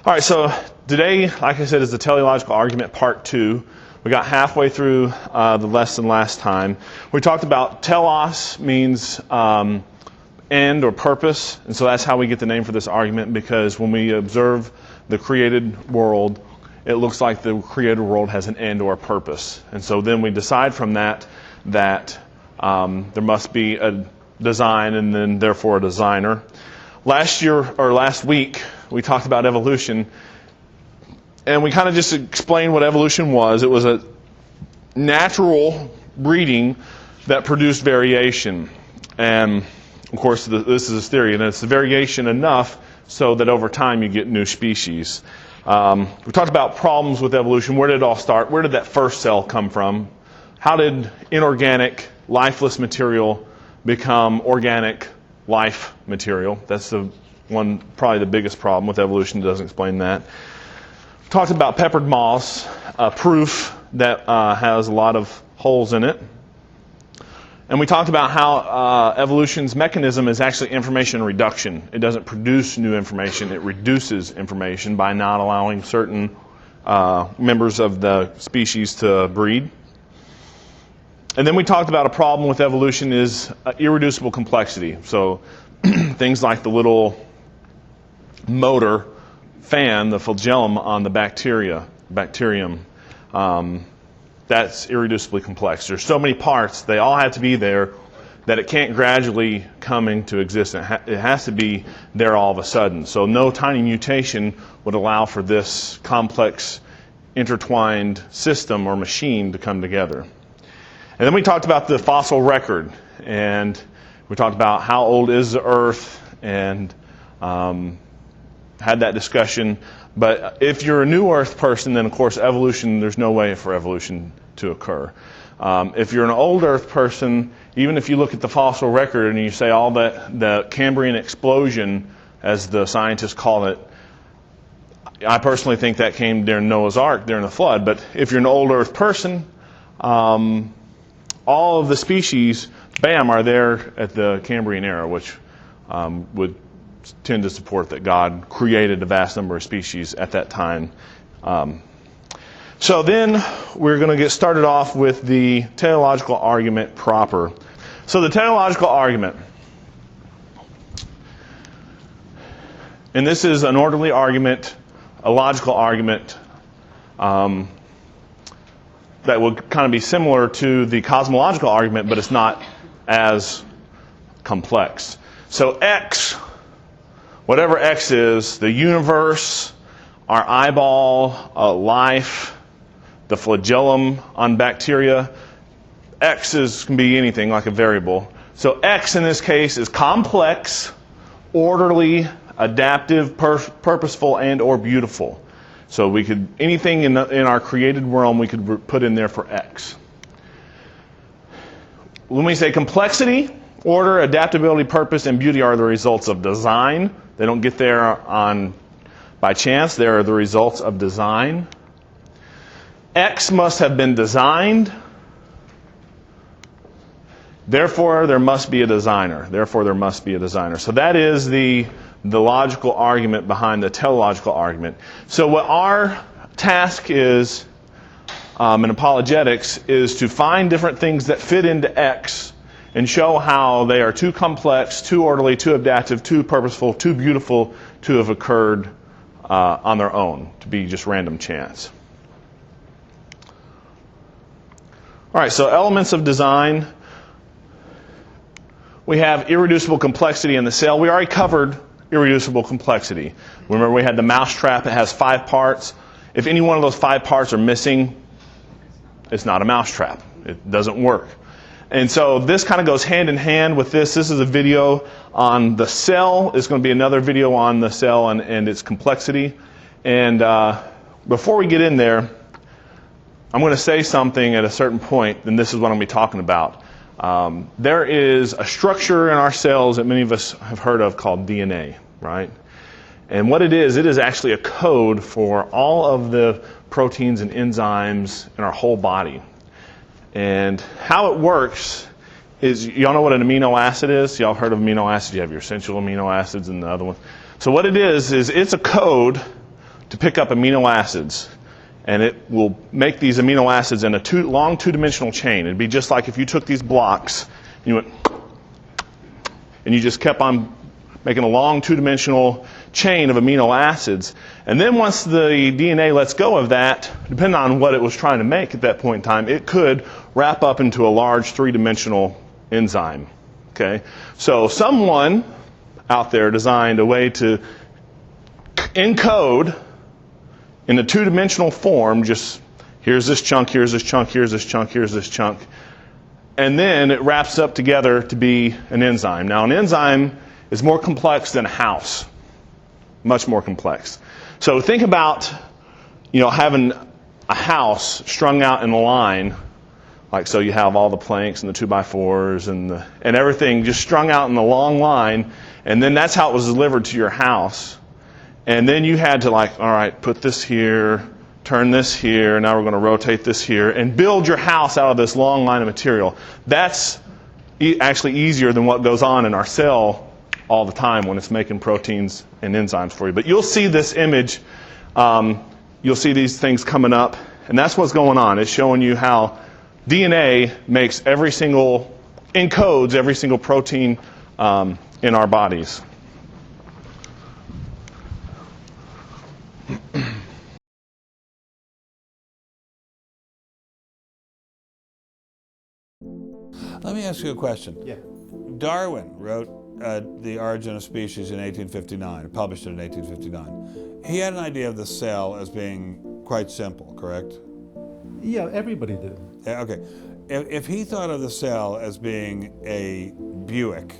All right, so today, like I said, is the teleological argument part 2. We got halfway through the lesson last time. We talked about telos means end or purpose, and so that's how we get the name for this argument, because when we observe the created world, it looks like the created world has an end or a purpose. And so then we decide from that there must be a design and then therefore a designer. Last week, we talked about evolution, and we kind of just explained what evolution was. It was a natural breeding that produced variation. And, of course, this is a theory, and it's the variation enough so that over time you get new species. We talked about problems with evolution. Where did it all start? Where did that first cell come from? How did inorganic, lifeless material become organic life material? That's the one, probably the biggest problem with evolution. It doesn't explain that. Talked about peppered moss, proof that has a lot of holes in it. And we talked about how evolution's mechanism is actually information reduction. It doesn't produce new information. It reduces information by not allowing certain members of the species to breed. And then we talked about a problem with evolution is irreducible complexity. So things like the little motor fan, the flagellum on the bacterium, that's irreducibly complex. There's so many parts, they all have to be there, that it can't gradually come into existence. It has to be there all of a sudden. So no tiny mutation would allow for this complex, intertwined system or machine to come together. And then we talked about the fossil record, and we talked about how old is the Earth, and had that discussion. But if you're a new Earth person, then of course evolution, there's no way for evolution to occur. If you're an old Earth person, even if you look at the fossil record and you say all that, the Cambrian explosion, as the scientists call it, I personally think that came during Noah's Ark, during the flood. But if you're an old Earth person, all of the species, bam, are there at the Cambrian era, which would tend to support that God created a vast number of species at that time. So then we're going to get started off with the teleological argument proper. So the teleological argument, and this is an orderly argument, a logical argument, that would kind of be similar to the cosmological argument, but it's not as complex. So X, whatever X is, the universe, our eyeball, life, the flagellum on bacteria, X can be anything like a variable. So X in this case is complex, orderly, adaptive, purposeful, and or beautiful. So we could, anything in our created realm we could put in there for X. When we say complexity, order, adaptability, purpose, and beauty are the results of design. They don't get there by chance. They are the results of design. X must have been designed. Therefore, there must be a designer. Therefore, there must be a designer. So that is the logical argument behind the teleological argument. So what our task is in apologetics is to find different things that fit into X and show how they are too complex, too orderly, too adaptive, too purposeful, too beautiful to have occurred on their own, to be just random chance. All right, so elements of design. We have irreducible complexity in the cell. We already covered irreducible complexity. Remember, we had the mousetrap. It has 5 parts. If any one of those 5 parts are missing, it's not a mousetrap. It doesn't work. And so this kind of goes hand in hand with this. This is a video on the cell. It's going to be another video on the cell and its complexity. And before we get in there, I'm going to say something at a certain point, and this is what I'm going to be talking about. There is a structure in our cells that many of us have heard of called DNA, right? And what it is actually a code for all of the proteins and enzymes in our whole body. And how it works is, y'all know what an amino acid is? Y'all heard of amino acids? You have your essential amino acids and the other one. So what it is it's a code to pick up amino acids. And it will make these amino acids in a long two-dimensional chain. It'd be just like if you took these blocks, and you went, and you just kept on making a long two-dimensional chain of amino acids. And then once the DNA lets go of that, depending on what it was trying to make at that point in time, it could wrap up into a large three-dimensional enzyme. Okay? So someone out there designed a way to encode in a two-dimensional form, just here's this chunk, here's this chunk, here's this chunk, here's this chunk. And then it wraps up together to be an enzyme. Now, an enzyme is more complex than a house, much more complex. So think about, having a house strung out in a line, like so you have all the planks and the 2x4s and everything just strung out in a long line, and then that's how it was delivered to your house. And then you had to all right, put this here, turn this here, now we're going to rotate this here, and build your house out of this long line of material. That's actually easier than what goes on in our cell all the time when it's making proteins and enzymes for you. But you'll see this image, you'll see these things coming up, and that's what's going on. It's showing you how DNA encodes every single protein in our bodies. Let me ask you a question. Yeah. Darwin wrote The Origin of Species in 1859, published it in 1859. He had an idea of the cell as being quite simple, correct? Yeah, everybody did. Okay. If he thought of the cell as being a Buick,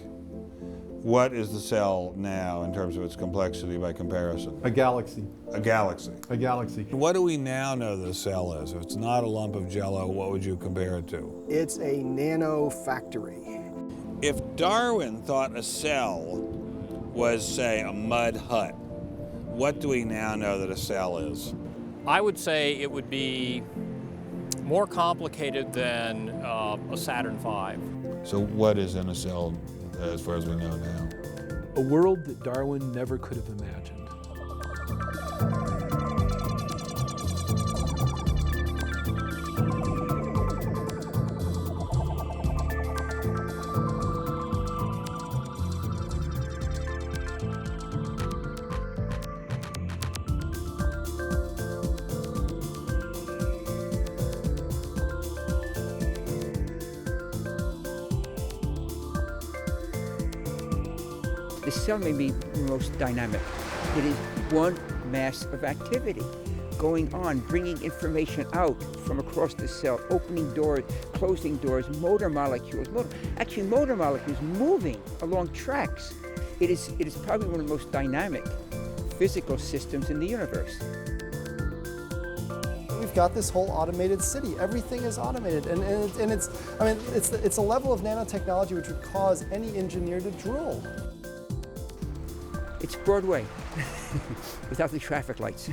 what is the cell now in terms of its complexity by comparison? A galaxy. A galaxy. A galaxy. What do we now know that a cell is? If it's not a lump of jello, what would you compare it to? It's a nano factory. If Darwin thought a cell was, say, a mud hut, what do we now know that a cell is? I would say it would be more complicated than a Saturn V. So what is in a cell as far as we know now? A world that Darwin never could have imagined. The cell may be the most dynamic. It is one mass of activity going on, bringing information out from across the cell, opening doors, closing doors, motor molecules moving along tracks. It is probably one of the most dynamic physical systems in the universe. We've got this whole automated city. Everything is automated, and it's a level of nanotechnology which would cause any engineer to drool. It's Broadway without the traffic lights.